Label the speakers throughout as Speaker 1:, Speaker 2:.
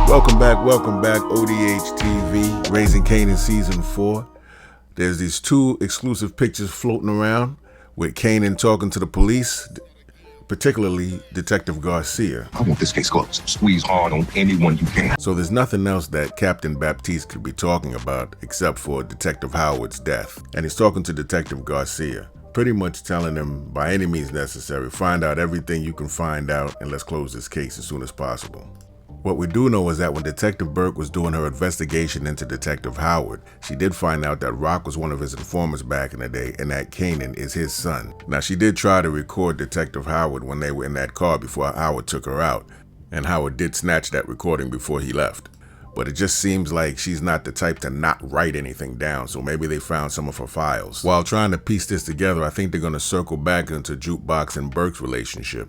Speaker 1: Welcome back, ODHtv, Raising Kanan Season 4. There's these two exclusive pictures floating around with Kanan talking to the police, particularly Detective Garcia.
Speaker 2: I want this case closed. Squeeze hard on anyone you can.
Speaker 1: So there's nothing else that Captain Baptiste could be talking about except for Detective Howard's death. And he's talking to Detective Garcia, pretty much telling him, by any means necessary, find out everything you can find out and let's close this case as soon as possible. What we do know is that when Detective Burke was doing her investigation into Detective Howard, she did find out that Rock was one of his informers back in the day and that Kanan is his son. Now, she did try to record Detective Howard when they were in that car before Howard took her out, and Howard did snatch that recording before he left. But it just seems like she's not the type to not write anything down, so maybe they found some of her files. While trying to piece this together, I think they're going to circle back into Jukebox and Burke's relationship.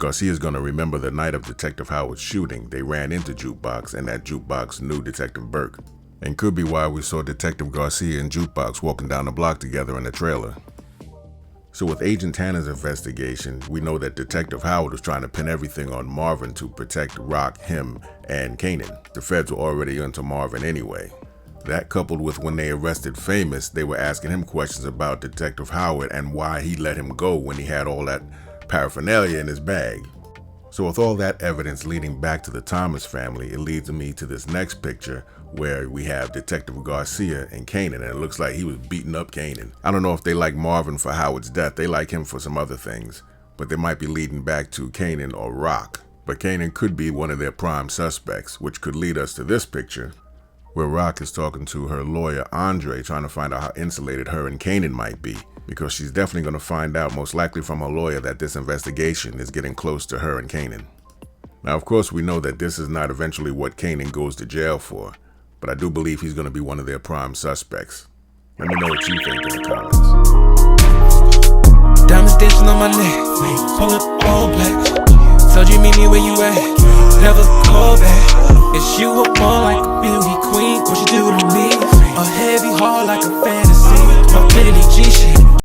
Speaker 1: Garcia is going to remember the night of Detective Howard's shooting, they ran into Jukebox and that Jukebox knew Detective Burke. And could be why we saw Detective Garcia and Jukebox walking down the block together in a trailer. So with Agent Hannah's investigation, we know that Detective Howard was trying to pin everything on Marvin to protect Rock, him, and Kanan. The feds were already onto Marvin anyway. That coupled with when they arrested Famous, they were asking him questions about Detective Howard and why he let him go when he had all that paraphernalia in his bag. So with all that evidence leading back to the Thomas family, it leads me to this next picture where we have Detective Garcia and Kanan, and it looks like he was beating up Kanan. I don't know if they like Marvin for Howard's death, they like him for some other things, but they might be leading back to Kanan or Rock. But Kanan could be one of their prime suspects, which could lead us to this picture where Rock is talking to her lawyer Andre, trying to find out how insulated her and Kanan might be, because she's definitely going to find out, most likely from her lawyer, that this investigation is getting close to her and Kanan. Now, of course, we know that this is not eventually what Kanan goes to jail for, but I do believe he's going to be one of their prime suspects. Let me know what you think in the comments.
Speaker 3: Diamonds dancing on my neck, pull up all black. Told you meet me where you at, never call back. It's you or more like a beauty queen, what you do to me? A heavy heart like a fan.